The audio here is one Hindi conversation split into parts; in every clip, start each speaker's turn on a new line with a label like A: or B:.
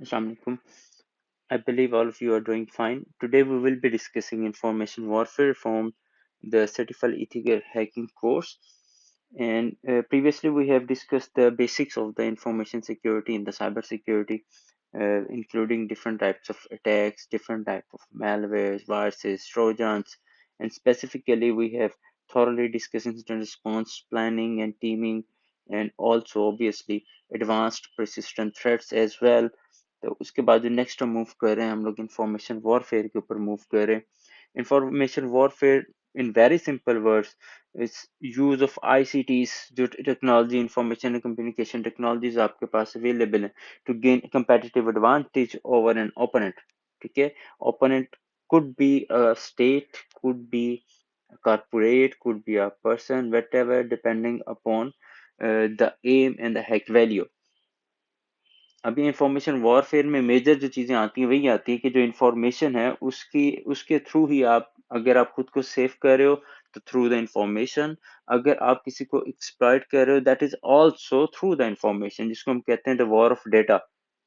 A: Assalamualaikum. I believe all of you are doing fine. Today we will be discussing information warfare from the Certified Ethical Hacking course. And previously we have discussed the basics of the information security in the cyber security, including different types of attacks, different type of malwares, viruses, trojans, and specifically we have thoroughly discussed incident response planning and teaming, and also obviously advanced persistent threats as well. तो उसके बाद जो नेक्स्ट हम मूव कर रहे हैं हम लोग इंफॉर्मेशन वॉरफेयर के ऊपर मूव कर रहे हैं information warfare in very simple words it's use of ICTs जो technology information and communication technologies आपके पास अवेलेबल है to gain competitive advantage over an opponent. ठीक है, opponent could be a state, could be a corporate, could be a person, whatever, depending upon the aim and the hack value. अभी इंफॉर्मेशन वॉरफेयर में मेजर जो चीजें आती हैं वही आती है कि जो इंफॉर्मेशन है उसके थ्रू ही आप, अगर आप खुद को सेव कर रहे हो तो थ्रू द इंफॉर्मेशन, अगर आप किसी को एक्सप्लॉइट कर रहे हो that is also through the information, जिसको हम कहते हैं द वॉर ऑफ डेटा।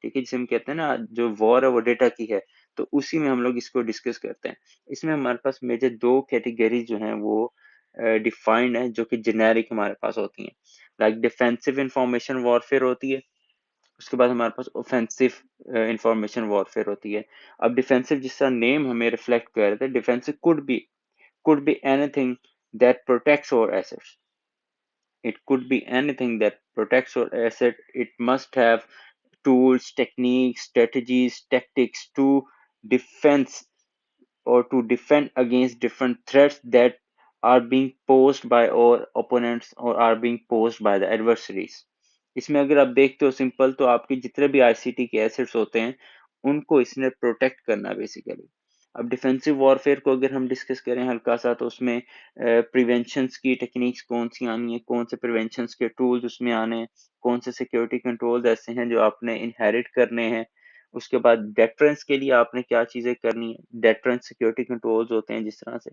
A: ठीक है, जिसे हम कहते हैं ना जो वॉर है वो डेटा की है, तो उसी में हम लोग इसको डिस्कस करते हैं। इसमें हमारे पास मेजर दो कैटेगरी जो हैं वो डिफाइंड है, जो कि जेनेरिक हमारे पास होती हैं। लाइक डिफेंसिव इंफॉर्मेशन वॉरफेयर होती है, उसके बाद हमारे पास ऑफेंसिव इंफॉर्मेशन वॉरफेयर होती है। अब डिफेंसिव जिसका नेम हमें रिफ्लेक्ट कर रहे थे, defensive could be anything that protects और assets, it could be anything that protects your asset. It must have tools, techniques, strategies, tactics to defense or to defend against different threats that are being posed by our opponents or are being posed by the adversaries. इसमें अगर आप देखते हो सिंपल, तो आपके जितने भी आईसीटी के एसेट्स होते हैं उनको इसने प्रोटेक्ट करना बेसिकली। अब डिफेंसिव वॉरफेयर को अगर हम डिस्कस करें हल्का सा, तो उसमें प्रिवेंशंस की टेक्निक्स कौन सी आनी है, कौन से प्रिवेंशंस के टूल्स उसमें आने हैं, कौन से सिक्योरिटी कंट्रोल्स ऐसे हैं जो आपने इनहेरिट करने हैं। उसके बाद डेटरेंस के लिए आपने क्या चीजें करनी है, डेटरेंस सिक्योरिटी कंट्रोल्स होते हैं जिस तरह से,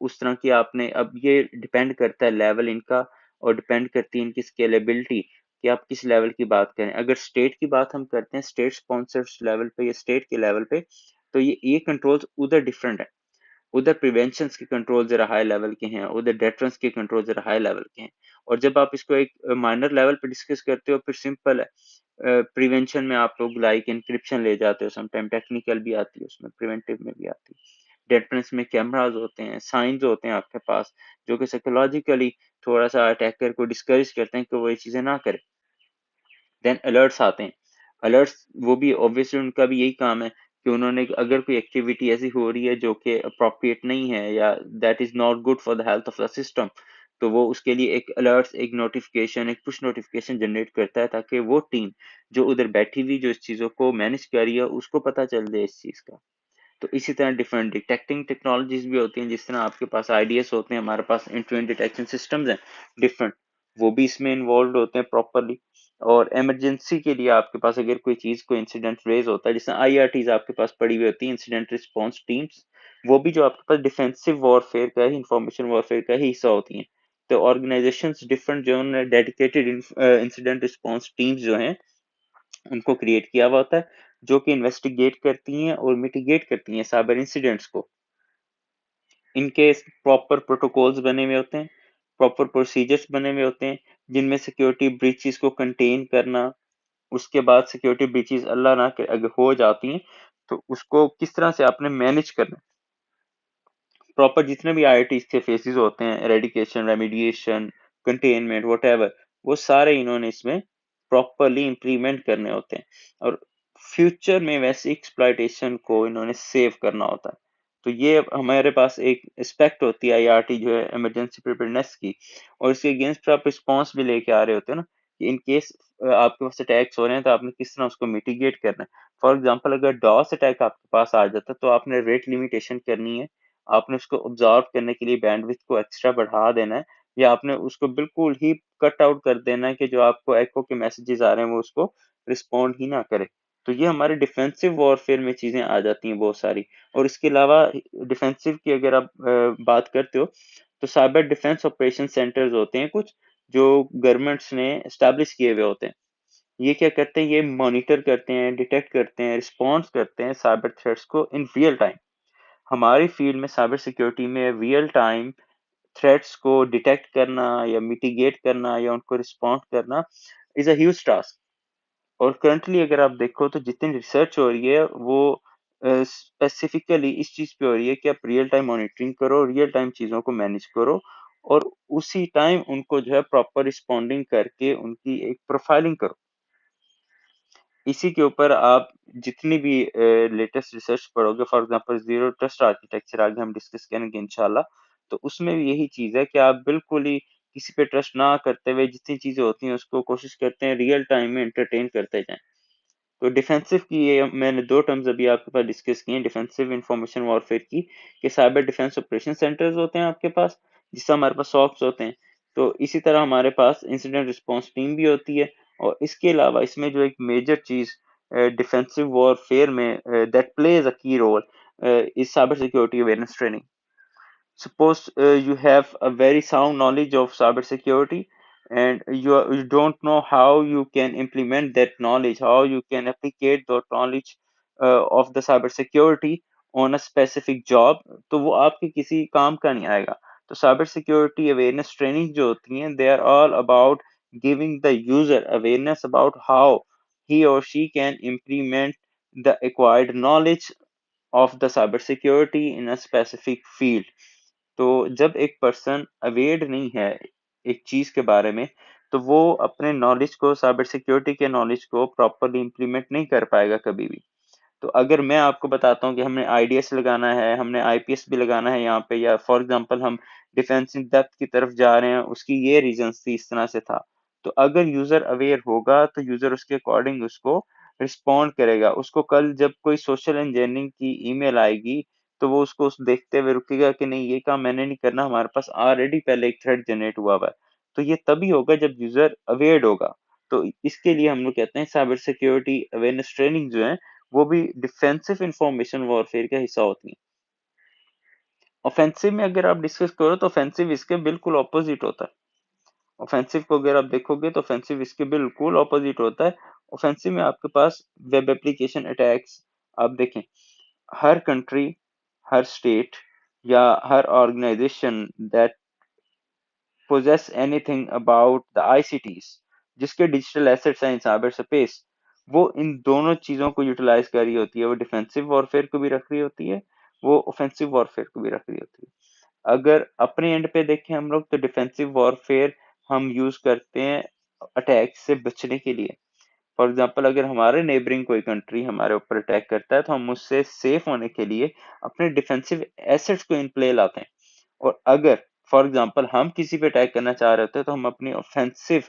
A: उस तरह की आपने, अब ये डिपेंड करता है लेवल इनका और डिपेंड करती है इनकी स्केलेबिलिटी कि आप किस लेवल की बात करें। अगर स्टेट की बात हम करते हैं, स्टेट स्पॉन्सर्ड लेवल पे या स्टेट के लेवल पे, तो ये कंट्रोल्स उधर डिफरेंट है। उधर प्रिवेंशन के कंट्रोल जरा हाई लेवल के हैं, उधर डेटरेंस के कंट्रोल जरा हाई लेवल के हैं। और जब आप इसको एक माइनर लेवल पे डिस्कस करते हो फिर सिंपल है। प्रिवेंशन में आप लोग लाइक इंक्रिप्शन ले जाते हो, समटाइम टेक्निकल भी आती है उसमें, प्रिवेंटिव में भी आती है। डेटरेंस में कैमराज होते हैं, साइंस होते हैं आपके पास, जो कि साइकोलॉजिकली थोड़ा सा अटैकर को डिस्करेज करते हैं कि वो ये चीजें ना करे। देन अलर्ट्स आते हैं। अलर्ट्स वो भी ऑब्वियसली उनका भी यही काम है कि उन्होंने, अगर कोई एक्टिविटी ऐसी हो रही है जो कि अप्रोप्रिएट नहीं है या that is not good for the health of the system, तो वो उसके लिए एक अलर्ट्स, एक नोटिफिकेशन, एक पुश नोटिफिकेशन जनरेट करता है ताकि वो टीम जो उधर बैठी हुई जो इस चीजों को मैनेज कर रही है उसको पता चल जाए इस चीज का। तो इसी तरह डिफरेंट डिटेक्टिंग टेक्नोलॉजीज भी होती हैं, जिस तरह आपके पास आईडीएस होते हैं, हमारे पास end to end detection systems हैं डिफरेंट, वो भी इसमें इन्वॉल्व होते हैं प्रॉपरली। और इमरजेंसी के लिए आपके पास अगर कोई चीज, कोई इंसिडेंट रेज होता है, जैसे आईआरटीज आपके पास पड़ी हुई होती है, इंसिडेंट रिस्पांस टीम्स, वो भी जो आपके पास डिफेंसिव वॉरफेयर का ही, इंफॉर्मेशन वॉरफेयर का ही हिस्सा होती हैं। तो ऑर्गेनाइजेशंस डिफरेंट जो डेडिकेटेड इंसिडेंट रिस्पांस टीम्स जो हैं उनको क्रिएट किया हुआ होता है, जो कि इन्वेस्टिगेट करती हैं और मिटिगेट करती हैं साइबर इंसिडेंट्स को। इनके प्रॉपर प्रोटोकॉल्स बने हुए होते हैं, प्रॉपर प्रोसीजर्स बने हुए होते हैं, जिनमें सिक्योरिटी ब्रीचेस को कंटेन करना, उसके बाद सिक्योरिटी ब्रीचेस अल्लाह ना करे अगर हो जाती हैं तो उसको किस तरह से आपने मैनेज करना। प्रॉपर जितने भी आईआईटी के फेसेस होते हैं, एरेडिकेशन, रेमिडिएशन, कंटेनमेंट, व्हाटएवर, वो सारे इन्होंने इसमें प्रॉपरली इंप्लीमेंट करने होते हैं। और फ्यूचर में वैसे एक्सप्लॉइटेशन को इन्होंने सेव करना होता है। तो ये हमारे पास एक एस्पेक्ट होती है आईआरटी जो है इमरजेंसी प्रिपेयरनेस की, और इसके अगेंस्ट आप रिस्पॉन्स भी लेके आ रहे होते हैं ना, कि इन केस आपके पास अटैक्स हो रहे हैं तो आपने किस तरह उसको मिटिगेट करना है। फॉर एग्जाम्पल अगर डॉस अटैक आपके पास आ जाता है तो आपने रेट लिमिटेशन करनी है, आपने उसको ऑब्जर्व करने के लिए बैंडविड्थ को एक्स्ट्रा बढ़ा देना है, या आपने उसको बिल्कुल ही कट आउट कर देना है कि जो आपको एको के मैसेजेस आ रहे हैं वो उसको रिस्पॉन्ड ही ना करे। तो ये हमारे डिफेंसिव वॉरफेयर में चीजें आ जाती हैं बहुत सारी। और इसके अलावा डिफेंसिव की अगर आप बात करते हो तो साइबर डिफेंस ऑपरेशन सेंटर्स होते हैं कुछ, जो गवर्नमेंट्स ने एस्टेब्लिश किए हुए होते हैं, ये क्या करते हैं, ये मॉनिटर करते हैं, डिटेक्ट करते हैं, रिस्पॉन्स करते हैं साइबर थ्रेट्स को इन रियल टाइम। हमारी फील्ड में साइबर सिक्योरिटी में रियल टाइम थ्रेट्स को डिटेक्ट करना या मिटिगेट करना या उनको रिस्पॉन्ड करना इज अ ह्यूज टास्क। और करंटली अगर आप देखो तो जितनी रिसर्च हो रही है वो स्पेसिफिकली इस चीज पे हो रही है कि आप रियल टाइम मॉनिटरिंग करो, रियल टाइम चीजों को मैनेज करो, और उसी टाइम उनको जो है प्रॉपर रिस्पॉन्डिंग करके उनकी एक प्रोफाइलिंग करो। इसी के ऊपर आप जितनी भी लेटेस्ट रिसर्च पढ़ोगे, for example zero trust architecture आगे हम डिस्कस करेंगे इंशाल्लाह, तो उसमें भी यही चीज है कि आप बिल्कुल ही किसी पे ट्रस्ट ना करते हुए जितनी चीजें होती हैं उसको कोशिश करते हैं रियल टाइम में एंटरटेन करते जाएं। तो डिफेंसिव की ये मैंने दो टर्म्स अभी आपके पास डिस्कस किए हैं, डिफेंसिव इंफॉर्मेशन वॉरफेयर की, कि साइबर डिफेंस ऑपरेशन सेंटर्स होते हैं आपके पास, जिससे हमारे पास सॉक्स होते हैं। तो इसी तरह हमारे पास इंसिडेंट रिस्पांस टीम भी होती है। और इसके अलावा इसमें जो एक मेजर चीज डिफेंसिव वॉरफेयर में that plays a key role is cyber security awareness training. Suppose you have a very sound knowledge of cybersecurity, and you don't know how you can implement that knowledge, how you can applicate that knowledge of the cybersecurity on a specific job, तो वो आपके किसी काम का नहीं आएगा। तो साइबर सिक्योरिटी अवेयरनेस ट्रेनिंग जो होती हैं, they are all about giving the user awareness about how he or she can implement the acquired knowledge of the cybersecurity in a specific field। तो जब एक पर्सन अवेयर नहीं है एक चीज के बारे में, तो वो अपने नॉलेज को, साइबर सिक्योरिटी के नॉलेज को प्रॉपरली इंप्लीमेंट नहीं कर पाएगा कभी भी। तो अगर मैं आपको बताता हूँ कि हमने आईडीएस लगाना है, हमने आईपीएस भी लगाना है यहाँ पे, या फॉर एग्जांपल हम डिफेंस इन डेप्थ की तरफ जा रहे हैं, उसकी ये रीजंस थी, इस तरह से था, तो अगर यूजर अवेयर होगा तो यूजर उसके अकॉर्डिंग उसको रिस्पॉन्ड करेगा। उसको कल जब कोई सोशल इंजीनियरिंग की ईमेल आएगी तो वो उसको उस देखते हुए रुकेगा कि नहीं, ये काम मैंने नहीं करना, हमारे पास ऑलरेडी पहले एक थ्रेड जनरेट हुआ हुआ है। तो ये तभी होगा जब यूजर अवेयर होगा। तो इसके लिए हम लोग कहते हैं साइबर सिक्योरिटी अवेयरनेस ट्रेनिंग जो है वो भी डिफेंसिव इंफॉर्मेशन वॉरफेयर का हिस्सा होती है। ऑफेंसिव में अगर आप डिस्कस करो तो ऑफेंसिव इसके बिल्कुल ऑपोजिट होता है। ऑफेंसिव को अगर आप देखोगे तो ऑफेंसिव इसके बिल्कुल ऑपोजिट होता है। ऑफेंसिव में आपके पास वेब एप्लीकेशन अटैक्स, आप देखें, हर कंट्री, हर स्टेट या हर organisation that possess anything about the ICTs, जिसके डिजिटल एसेट्स हैं इन साइबर स्पेस, वो इन दोनों चीजों को यूटिलाइज कर रही होती है। वो डिफेंसिव वॉरफेयर को भी रख रही होती है, वो ऑफेंसिव वॉरफेयर को भी रख रही होती है। अगर अपने एंड पे देखें हम लोग, तो डिफेंसिव वॉरफेयर हम यूज करते हैं अटैक से बचने के लिए। फॉर एग्जाम्पल, अगर हमारे नेबरिंग कोई कंट्री हमारे ऊपर अटैक करता है तो हम उससे सेफ होने के लिए अपने डिफेंसिव एसेट्स को इन प्ले लाते हैं। और अगर फॉर एग्जांपल हम किसी पे अटैक करना चाह रहे होते हैं तो हम अपनी ऑफेंसिव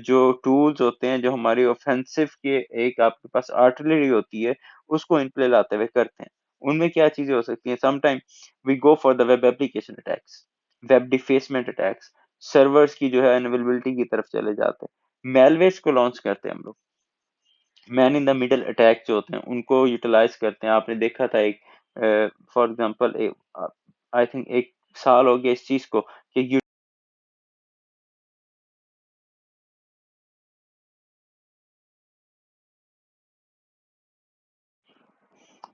A: जो टूल्स होते हैं, जो हमारी ऑफेंसिव के एक आपके पास आर्टिलरी होती है, उसको इन प्ले लाते हुए करते हैं। उनमें क्या चीजें हो सकती हैं? Sometime we go for the web application attacks, web defacement attacks, servers की जो है अनअवेलेबिलिटी की तरफ चले जाते हैं, मेलवेयर्स को लॉन्च करते हैं हम लोग, man in the middle attack जो होते हैं उनको यूटिलाइज करते हैं। आपने देखा था एक, फॉर एग्जांपल, आई थिंक एक साल हो गया इस चीज को कि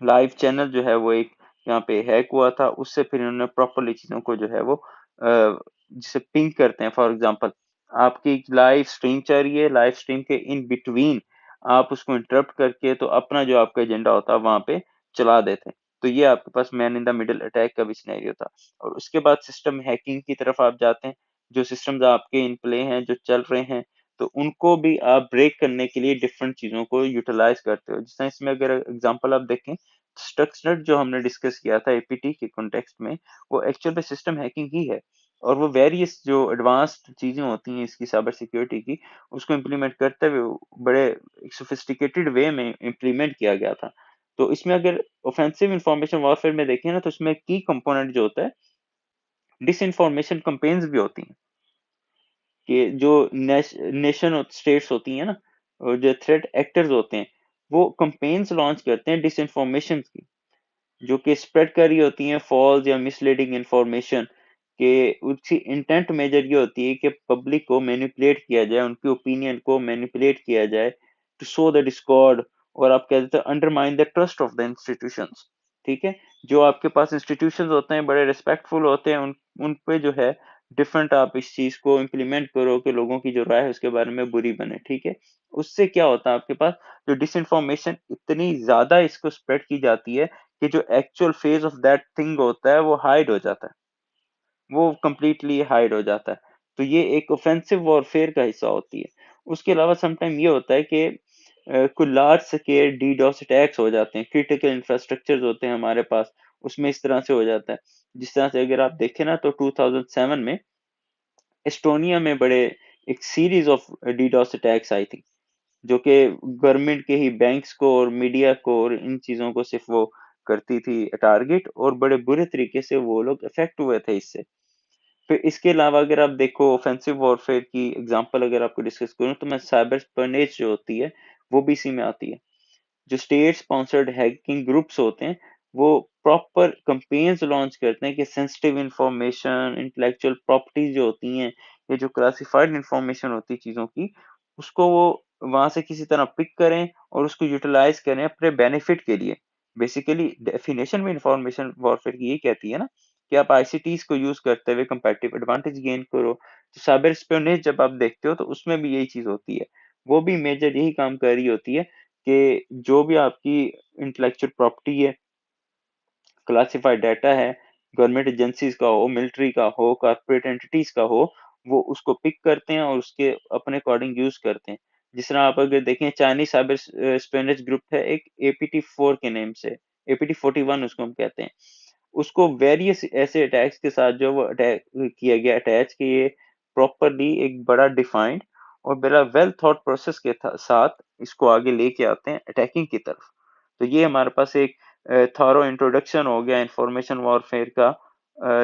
A: लाइव चैनल जो है वो एक यहाँ पे हैक हुआ था, उससे फिर इन्होंने प्रॉपरली चीजों को जो है वो जिसे पिंग करते हैं। फॉर एग्जांपल, आपकी लाइव स्ट्रीम चल रही है, लाइव स्ट्रीम के इन बिटवीन आप उसको इंटरप्ट करके तो अपना जो आपका एजेंडा होता है वहां पे चला देते हैं। तो ये आपके पास man in the middle attack का भी सिनेरियो था। और उसके बाद सिस्टम हैकिंग की तरफ आप जाते हैं, जो सिस्टम्स आपके इन प्ले हैं, जो चल रहे हैं, तो उनको भी आप ब्रेक करने के लिए डिफरेंट चीजों को यूटिलाइज करते हो। जिस इसमें अगर एग्जांपल आप देखें, स्टक्सनेट जो हमने डिस्कस किया था एपीटी के कॉन्टेक्स्ट में, वो एक्चुअल में सिस्टम हैकिंग ही है। और वो वेरियस जो एडवांस्ड चीजें होती हैं इसकी साइबर सिक्योरिटी की, उसको इम्प्लीमेंट करते हुए बड़े सोफिस्टिकेटेड वे में इम्प्लीमेंट किया गया था। तो इसमें अगर ऑफेंसिव इंफॉर्मेशन वॉरफेयर में देखें ना, तो उसमें की कंपोनेंट जो होता है, डिस इंफॉर्मेशन कंपेन्स भी होती हैं, कि जो नेशन स्टेट्स होती हैं ना, और जो थ्रेट एक्टर्स होते हैं, वो कंपेन्स लॉन्च करते हैं डिस, जो कि स्प्रेड कर रही होती हैं फॉल्स या मिसलीडिंग इंफॉर्मेशन, कि उसकी इंटेंट मेजर ये होती है कि पब्लिक को मैनिपुलेट किया जाए, उनकी ओपिनियन को मैनिपुलेट किया जाए टू सो द डिस्कॉर्ड, और आप कह देते हैं undermine the trust of the institutions. ठीक है, जो आपके पास इंस्टीट्यूशंस होते हैं बड़े रिस्पेक्टफुल होते हैं, उन पे जो है डिफरेंट आप इस चीज को इम्प्लीमेंट करो कि लोगों की जो राय है उसके बारे में बुरी बने। ठीक है, उससे क्या होता है आपके पास जो डिसइंफॉर्मेशन इतनी ज्यादा इसको स्प्रेड की जाती है कि जो actual phase of that thing होता है वो हाइड हो जाता है, वो कंप्लीटली हाइड हो जाता है। तो ये एक ऑफेंसिव वॉरफेयर का हिस्सा होती है। उसके अलावा समटाइम ये होता है कि कोई लार्ज स्केल डीडोस अटैक्स हो जाते हैं, क्रिटिकल इंफ्रास्ट्रक्चर्स होते हैं हमारे पास, उसमें इस तरह से हो जाता है। जिस तरह से अगर आप देखें ना तो 2007 में एस्टोनिया में बड़े एक सीरीज ऑफ डीडोस अटैक्स आई थी, जो कि गवर्नमेंट के ही बैंक्स को और मीडिया को और इन चीजों को सिर्फ वो करती थी टारगेट, और बड़े बुरे तरीके से वो लोग इफेक्ट हुए थे इससे। फिर इसके अलावा अगर आप देखो ऑफेंसिव वॉरफेयर की एग्जांपल अगर आपको डिस्कस करूं तो मैं साइबर स्परनेज जो होती है वो भी इसी में आती है। जो स्टेट स्पॉन्सर्ड हैकिंग ग्रुप्स होते हैं वो प्रॉपर कंपेन्स लॉन्च करते हैं कि सेंसिटिव इंफॉर्मेशन, इंटेलेक्चुअल प्रॉपर्टीज जो होती हैं, ये जो क्लासिफाइड इंफॉर्मेशन होती है चीजों की, उसको वो वहां से किसी तरह पिक करें और उसको यूटिलाइज करें अपने बेनिफिट के लिए। बेसिकली डेफिनेशन में इंफॉर्मेशन वॉरफेयर की यही कहती है ना कि आप आईसीटीज को यूज करते हुए कंपैटिटिव एडवांटेज गेन करो। तो साइबर स्पियोनेज जब आप देखते हो तो उसमें भी यही चीज होती है, वो भी मेजर यही काम कर रही होती है कि जो भी आपकी इंटेलेक्चुअल प्रॉपर्टी है, क्लासिफाइड डाटा है, गवर्नमेंट एजेंसीज का हो, मिलिट्री का हो, कॉर्पोरेट एंटिटीज का हो, वो उसको पिक करते हैं और उसके अपने अकॉर्डिंग यूज करते हैं। जिस तरह आप अगर देखें चाइनीज साइबर स्पेनेज ग्रुप है एक APT4 के नेम से, APT41 उसको हम कहते हैं। उसको वेरियस ऐसे अटैक्स के साथ जो वो अटैक किया गया अटैच कि ये प्रॉपरली एक बड़ा डिफाइंड और बड़ा वेल थॉट प्रोसेस के साथ इसको आगे लेके आते हैं अटैकिंग की तरफ। तो ये हमारे पास एक थॉरो इंट्रोडक्शन हो गया इंफॉर्मेशन वॉरफेयर का,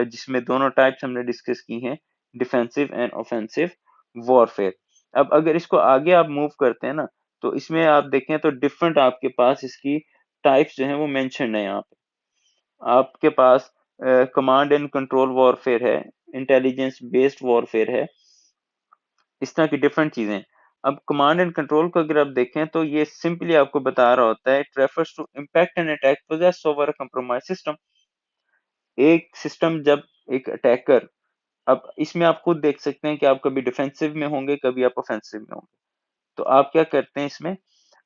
A: जिसमें दोनों टाइप्स हमने डिस्कस की हैं, डिफेंसिव एंड ऑफेंसिव वॉरफेयर। अब अगर इसको आगे आप मूव करते हैं ना तो इसमें आप देखें तो डिफरेंट आपके पास इसकी टाइप्स जो हैं वो मेंशन है यहाँ पे। आपके पास कमांड एंड कंट्रोल वॉरफेयर है, इंटेलिजेंस बेस्ड वॉरफेयर है, इस तरह की डिफरेंट चीजें। अब कमांड एंड कंट्रोल को अगर आप देखें तो ये सिंपली आपको बता रहा होता है it refers to impact and attack poses over a compromise system. एक सिस्टम जब एक अटैकर, अब इसमें आप खुद देख सकते हैं कि आप कभी डिफेंसिव में होंगे कभी आप ऑफेंसिव में होंगे। तो आप क्या करते हैं इसमें,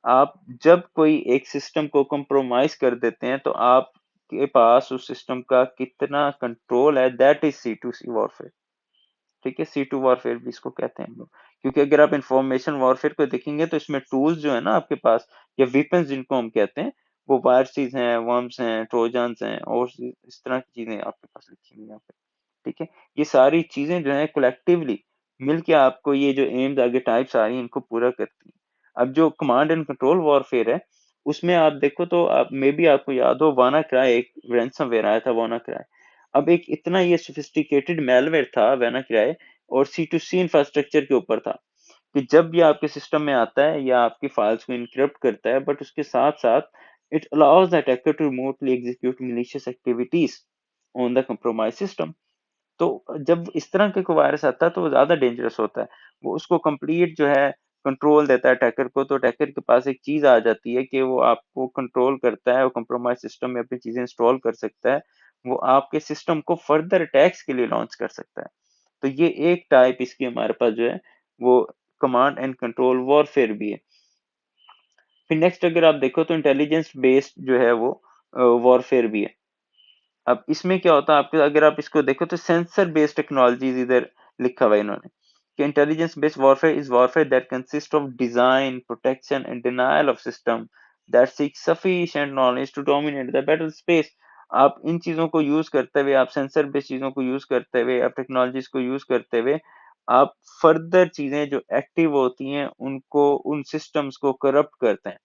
A: आप जब कोई एक सिस्टम को कंप्रोमाइज कर देते हैं तो आपके पास उस सिस्टम का कितना कंट्रोल है, दैट इज C2C वॉरफेयर। ठीक है, C2 वॉरफेयर भी इसको कहते हैं हम लोग। क्योंकि अगर आप इंफॉर्मेशन वॉरफेयर को देखेंगे तो इसमें टूल्स जो है ना आपके पास, या वेपन्स जिनको हम कहते हैं, वो वायरसीज हैं, वर्म्स हैं, ट्रोजन्स हैं, और इस तरह की चीजें आपके पास लिखी हुई हैं यहाँ पे। ठीक है, ये सारी चीजें जो है कलेक्टिवली मिलके आपको ये जो एम्स आगे टाइप्स आ रही हैं इनको पूरा करती हैं। अब जो कमांड एंड कंट्रोल वॉरफेयर है उसमें आप देखो तो आप मे बी आपको याद हो वाना क्राई, एक रैंसमवेयर आया था वाना क्राई। अब एक इतना ये सोफिस्टिकेटेड मेलवेयर था वाना क्राई, और C2C इंफ्रास्ट्रक्चर के ऊपर था कि जब ये आपके सिस्टम में आता है या आपकी फाइल्स को इनक्रिप्ट करता है, बट उसके साथ साथ it allows the attacker to remotely execute malicious activities on the compromised system. तो जब इस तरह का कोई वायरस आता है तो वो ज्यादा डेंजरस होता है। वो उसको कंप्लीट जो है कंट्रोल देता है अटैकर को, तो अटैकर के पास एक चीज आ जाती है कि वो आपको कंट्रोल करता है, वो कंप्रोमाइज सिस्टम में अपनी चीजें इंस्टॉल कर सकता है, वो आपके सिस्टम को फर्दर अटैक्स के लिए लॉन्च कर सकता है। तो ये एक टाइप इसकी हमारे पास जो है वो कमांड एंड कंट्रोल वॉरफेयर भी है। फिर नेक्स्ट अगर आप देखो तो इंटेलिजेंस बेस्ड जो है वो वॉरफेयर भी है। अब इसमें क्या होता है आपके, अगर आप इसको देखो तो सेंसर बेस्ड टेक्नोलॉजीज इधर लिखा हुआ है इन्होंने कि intelligence based warfare is warfare that consist of design, protection and denial of system that seek sufficient knowledge to dominate the battle space. आप इन चीजों को यूज करते हुए, आप सेंसर बेस्ड चीजों को यूज करते हुए, आप टेक्नोलॉजीज को यूज करते हुए आप फर्दर चीजें जो एक्टिव होती हैं उनको, उन सिस्टम्स को करप्ट करते हैं।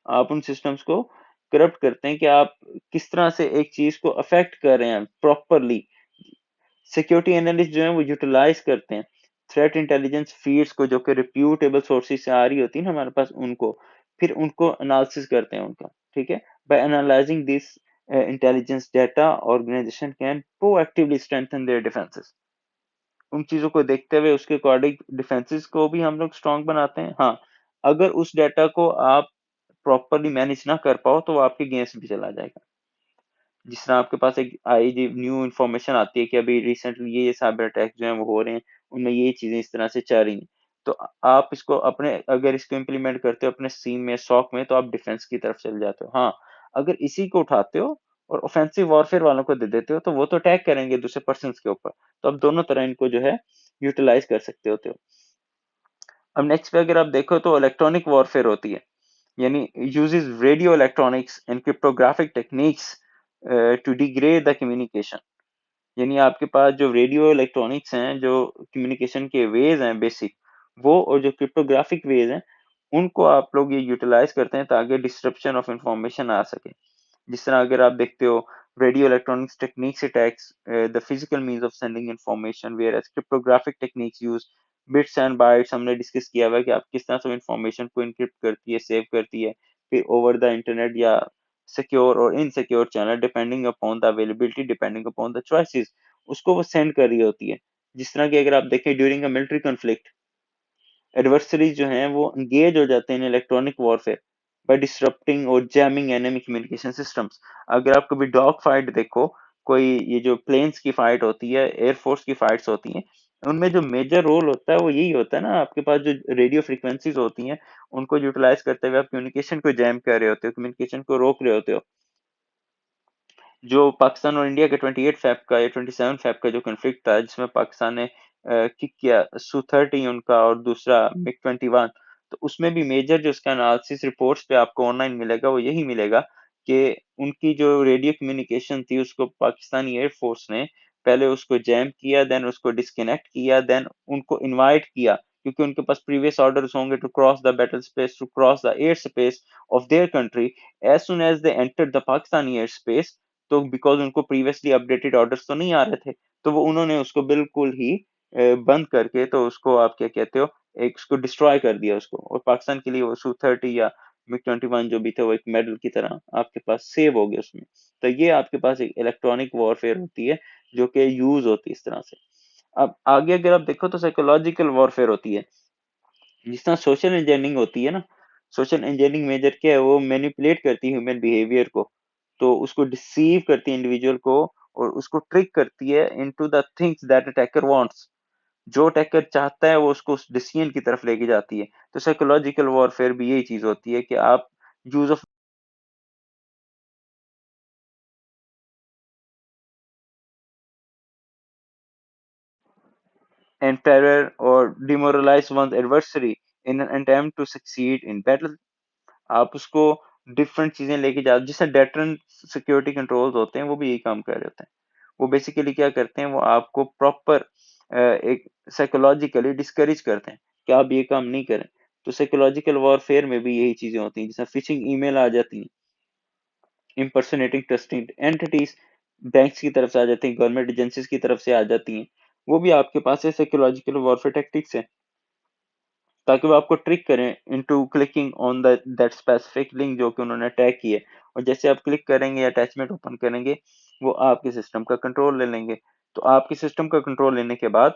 A: आप उन सिस्टम्स को करप्ट करते हैं कि आप किस तरह से एक चीज को अफेक्ट कर रहे हैं प्रॉपरली। सिक्योरिटी एनालिस्ट जो है वो यूटिलाइज करते हैं थ्रेट इंटेलिजेंस फीड्स को जो कि रिप्यूटेबल सोर्सेज से आ रही होती है ना हमारे पास, उनको फिर उनको एनालिसिस करते हैं उनका। ठीक है, by analysing this intelligence data, organization can proactively strengthen their defenses. उन चीजों को देखते हुए उसके अकॉर्डिंग डिफेंसेस को भी हम लोग स्ट्रांग बनाते हैं। हाँ, अगर उस डाटा को आप प्रॉपरली मैनेज ना कर पाओ तो वो आपके अगेंस्ट भी चला जाएगा। जिस तरह आपके पास एक आई न्यू इन्फॉर्मेशन आती है कि अभी रिसेंटली ये साइबर अटैक जो है वो हो रहे हैं, उनमें ये चीजें इस तरह से चल रही हैं, तो आप इसको अपने अगर इसको इम्प्लीमेंट करते हो अपने सीम में सॉक में, तो आप डिफेंस की तरफ चले जाते हो। हाँ, अगर इसी को उठाते हो और ऑफेंसिव वॉरफेयर वालों को दे देते हो तो वो तो अटैक करेंगे दूसरे पर्सन के ऊपर, तो आप दोनों तरह इनको जो है यूटिलाइज कर सकते होते हो। अब नेक्स्ट पे अगर आप देखो तो इलेक्ट्रॉनिक वॉरफेयर होती है, यानी uses radio electronics and cryptographic techniques to degrade the communication। यानी आपके पास जो रेडियो इलेक्ट्रॉनिक्स हैं, जो कम्युनिकेशन के वेज हैं बेसिक, वो और जो क्रिप्टोग्राफिक वेज हैं, उनको आप लोग ये यूटिलाइज करते हैं ताकि डिस्ट्रप्शन ऑफ इंफॉर्मेशन आ सके। जिस तरह अगर आप देखते हो radio electronics techniques attacks the physical means of sending information, whereas cryptographic techniques use bits and bytes. हमने डिस्कस किया हुआ है कि आप किस तरह से इंफॉर्मेशन को इनक्रिप्ट करती है, सेव करती है, फिर ओवर द इंटरनेट या सिक्योर और insecure channel depending upon the availability, depending upon the choices, उसको वो सेंड कर रही होती है। जिस तरह की अगर आप देखें during a military conflict, adversaries जो हैं वो एंगेज हो जाते हैं in electronic warfare by disrupting और जैमिंग एनिमी कम्युनिकेशन सिस्टम्स। अगर आप कभी डॉग फाइट देखो, कोई ये जो प्लेन्स की फाइट होती है, एयरफोर्स की फाइट्स होती हैं, उनमें जो मेजर रोल होता है वो यही होता है ना, आपके पास जो रेडियो फ्रीक्वेंसीज होती हैं उनको यूटिलाइज करते हुए आप कम्युनिकेशन को जैम कर रहे होते हो, कम्युनिकेशन को रोक रहे होते हो। जो पाकिस्तान और इंडिया के 28 फैब का या 27 फैब का जो कन्फ्लिक्ट था, जिसमें पाकिस्तान ने किक किया Su-30 उनका और दूसरा MiG-21, तो उसमें भी मेजर जो उसका एनालिसिस रिपोर्ट्स पे आपको ऑनलाइन मिलेगा वो यही मिलेगा कि उनकी जो रेडियो कम्युनिकेशन थी उसको पाकिस्तानी एयरफोर्स ने पहले उसको जैम किया, देन उसको डिस्कनेक्ट किया, देन उनको इनवाइट किया, क्योंकि उनके पास प्रीवियस ऑर्डर्स होंगे to cross the battle space, to cross the air space of their country. As soon as they enter the Pakistani air space, तो बिकॉज उनको प्रीवियसली अपडेटेड ऑर्डर्स तो नहीं आ रहे थे, तो वो उन्होंने उसको बिल्कुल ही बंद करके, तो उसको आप क्या कहते हो, एक उसको डिस्ट्रॉय कर दिया उसको, और पाकिस्तान के लिए वो Su-30 या MiG-21 जो भी थे वो एक मेडल की तरह आपके पास सेव हो गए उसमें। तो ये आपके पास एक इलेक्ट्रॉनिक वॉरफेयर होती है जो कि यूज होती है इस तरह से। अब आगे अगर आप देखो तो साइकोलॉजिकल वॉरफेयर होती है। जिस तरह सोशल इंजीनियरिंग होती है ना, सोशल इंजीनियरिंग मेजर क्या है, वो मैनिपुलेट करती है ह्यूमन बिहेवियर को, तो उसको डिसीव करती है इंडिविजुअल को, और उसको ट्रिक करती है into the things that attacker wants. जो अटैकर चाहता है वो उसको उस डिसीजन की तरफ लेके जाती है। तो साइकोलॉजिकल वॉरफेयर भी यही चीज होती है कि आप यूज ऑफ एंड टेरर और demoralise one adversary in an attempt to succeed in battle. आप उसको डिफरेंट चीजें लेके जा, जिससे डेटरेंट सिक्योरिटी कंट्रोल्स होते हैं वो भी यही काम कर रहे होते हैं। वो बेसिकली क्या करते हैं, वो आपको प्रॉपर एक साइकोलॉजिकली डिस्करेज करते हैं कि आप ये काम नहीं करें। तो साइकोलॉजिकल वॉरफेयर में भी यही चीजें होती हैं, जैसे फिशिंग ईमेल आ जाती हैं, impersonating ट्रस्टेड एंटिटीज बैंक्स की तरफ से आ जाती हैं, गवर्नमेंट एजेंसीज की तरफ से आ जाती हैं, वो भी आपके पास है साइकोलॉजिकल वॉरफेयर टैक्टिक्स है, ताकि वो आपको ट्रिक करें into clicking on the that specific link जो कि उन्होंने टैग की है। और जैसे आप क्लिक करेंगे या अटैचमेंट ओपन करेंगे, वो आपके सिस्टम का कंट्रोल ले लेंगे। तो आपके सिस्टम का कंट्रोल लेने के बाद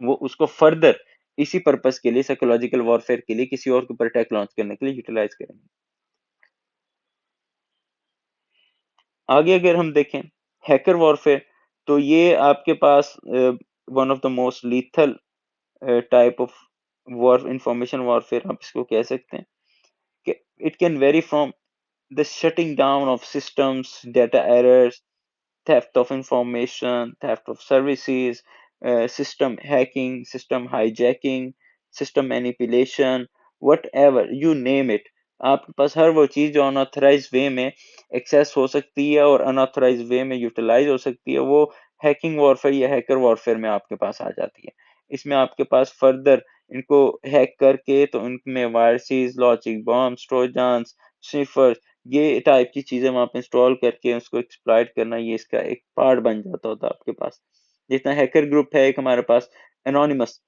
A: वो उसको फर्दर इसी पर्पस के लिए, साइकोलॉजिकल वॉरफेयर के लिए, किसी और के ऊपर अटैक लॉन्च करने के लिए यूटिलाइज करेंगे। आगे अगर हम देखें हैकर वॉरफेयर, तो ये आपके पास one of the most lethal type of war information warfare आप इसको कह सकते हैं कि it can vary from the shutting down of systems, data errors, theft of information, theft of services, system hacking, system hijacking, system manipulation, whatever you name it। आपके पास हर वो चीज जो अनऑथराइज वे में एक्सेस हो सकती है और अनऑथराइज वे में यूटिलाइज हो सकती है, वो हैकिंग वॉरफेयर या हैकर वॉरफेयर में आपके पास आ जाती है। इसमें आपके पास फर्दर इनको हैक करके, तो इनमें viruses, logic bomb, trojans, sniffer, ये टाइप की चीजें वहां पे इंस्टॉल करके उसको एक्सप्लॉइट करना, ये इसका एक पार्ट बन जाता होता है आपके पास। जितना हैकर ग्रुप है एक हमारे पास एनोनिमस,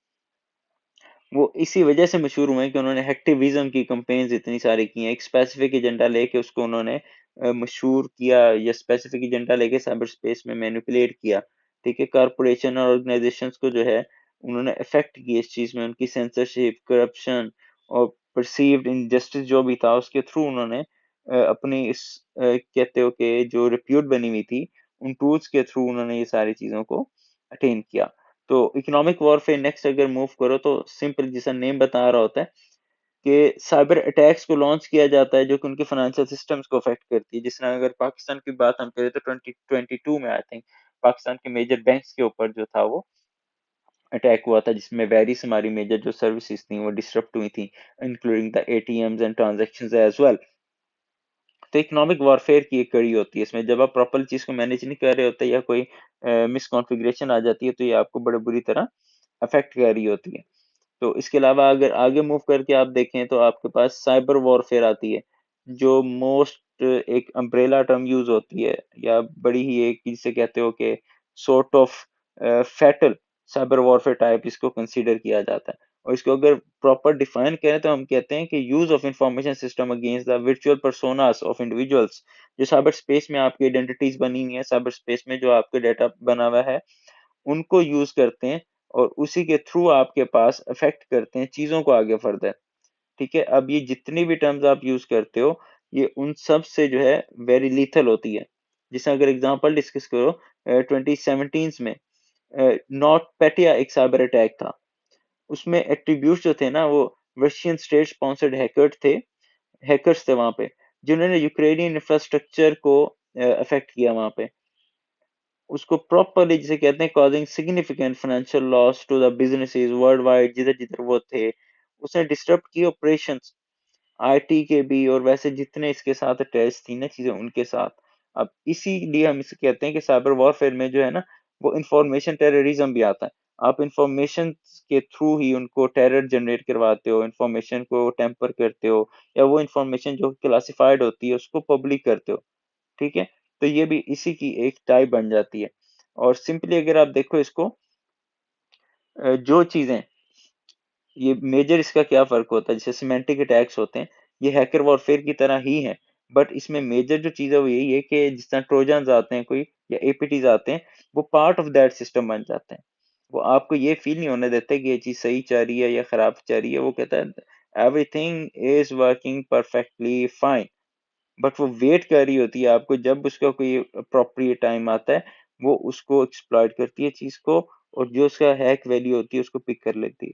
A: वो इसी वजह से मशहूर हुए हैं कि उन्होंने हैक्टिविज्म की कंपेन्स इतनी सारी की हैं, एक स्पेसिफिक एजेंडा लेके उसको उन्होंने मशहूर किया या स्पेसिफिक एजेंडा लेके साइबर स्पेस में मैनिपुलेट किया। ठीक है, कारपोरेशन और ऑर्गेनाइजेशंस को जो है उन्होंने अफेक्ट किया इस चीज में, उनकी सेंसरशिप, करप्शन और परसीव्ड इनजस्टिस जो भी था उसके थ्रू उन्होंने अपनी इस कहते हो कि जो रिप्यूट बनी हुई थी उन टूल्स के थ्रू उन्होंने ये सारी चीजों को अटेन किया। तो इकोनॉमिक वॉरफेयर नेक्स्ट अगर मूव करो तो सिंपल जैसा नेम बता रहा होता है कि साइबर अटैक्स को लॉन्च किया जाता है जो कि उनके फाइनेंशियल सिस्टम्स को अफेक्ट करती है। जिस तरह अगर पाकिस्तान की बात हम करें तो 2022 में आई थिंक पाकिस्तान के मेजर बैंक्स के ऊपर जो था वो अटैक हुआ था, जिसमें वेरियस हमारी मेजर जो सर्विसेज थी वो डिसरप्ट हुई थी, including the ATMs and transactions as well. तो इकोनॉमिक वॉरफेयर की एक कड़ी होती है इसमें, जब आप प्रॉपर चीज को मैनेज नहीं कर रहे होते या कोई मिसकॉन्फ़िगरेशन आ जाती है तो ये आपको बड़े बुरी तरह अफेक्ट कर रही होती है। तो इसके अलावा अगर आगे मूव करके आप देखें तो आपके पास साइबर वॉरफेयर आती है, जो मोस्ट एक अम्ब्रेला टर्म यूज होती है या बड़ी ही एक जिसे कहते हो कि sort of fatal cyber warfare type इसको कंसीडर किया जाता है। और इसको अगर प्रॉपर डिफाइन करें तो हम कहते हैं कि use of information system against the virtual personas of individuals. जो साइबर स्पेस में आपकी आइडेंटिटीज बनी हुई है, साइबर स्पेस में जो आपके डाटा बना हुआ है, उनको यूज करते हैं और उसी के थ्रू आपके पास अफेक्ट करते हैं चीजों को आगे फर्दर। ठीक है, अब ये जितनी भी टर्म्स आप यूज करते हो ये उन सब से जो है वेरी लीथल होती है। जैसे अगर एग्जांपल डिस्कस करो 2017 में नॉट पेटिया एक साइबर अटैक था। उसमें एट्रीब्यूट जो थे ना वो रशियन स्टेट स्पॉन्सर्ड हैकर्स थे वहां पे, जिन्होंने यूक्रेनियन इंफ्रास्ट्रक्चर को अफेक्ट किया वहां पे। उसको प्रॉपरली जिसे कहते हैं causing significant financial loss to the businesses worldwide जिधर जिधर वो थे। उसने डिस्टर्ब की ऑपरेशंस आईटी के भी, और वैसे जितने इसके साथ अटैच थी ना चीजें उनके साथ। अब इसीलिए हम इसे कहते हैं कि साइबर वॉरफेयर में जो है ना वो इंफॉर्मेशन टेररिज्म भी आता है। आप इंफॉर्मेशन के थ्रू ही उनको टेरर जनरेट करवाते हो, इंफॉर्मेशन को टेम्पर करते हो, या वो इंफॉर्मेशन जो क्लासिफाइड होती है उसको पब्लिक करते हो। ठीक है, तो ये भी इसी की एक टाइप बन जाती है। और सिंपली अगर आप देखो इसको जो चीजें ये मेजर इसका क्या फर्क होता है, जैसे सिमेंटिक अटैक्स होते हैं ये हैकर वॉरफेयर की तरह ही है, बट इसमें मेजर जो चीज है वो यही है कि जिस तरह ट्रोजन्स आते हैं कोई या एपीटीज आते हैं वो पार्ट ऑफ दैट सिस्टम बन जाते हैं। वो आपको ये फील नहीं होने देते कि ये चीज सही चल रही है या खराब चल रही है। वो कहता है everything is working perfectly fine, but वो वेट कर रही होती है आपको जब उसका कोई अप्रोप्रिएट टाइम आता है वो उसको एक्सप्लॉइट करती है चीज को, और जो उसका हैक वैल्यू होती है उसको पिक कर लेती है।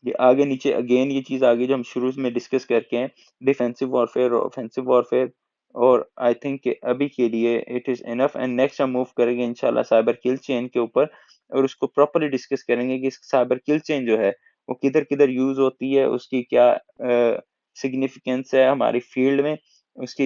A: ये आगे नीचे अगेन ये चीज आगे जो हम शुरू में डिस्कस करके हैं, डिफेंसिव वॉरफेयर और ऑफेंसिव वॉरफेयर। और आई थिंक अभी के लिए it is enough, and next हम मूव करेंगे इंशाल्लाह साइबर किल चेन के ऊपर, और उसको प्रॉपरली डिस्कस करेंगे कि साइबर किल चेन जो है वो किधर किधर यूज होती है, उसकी क्या सिग्निफिकेंस है हमारी फील्ड में, उसकी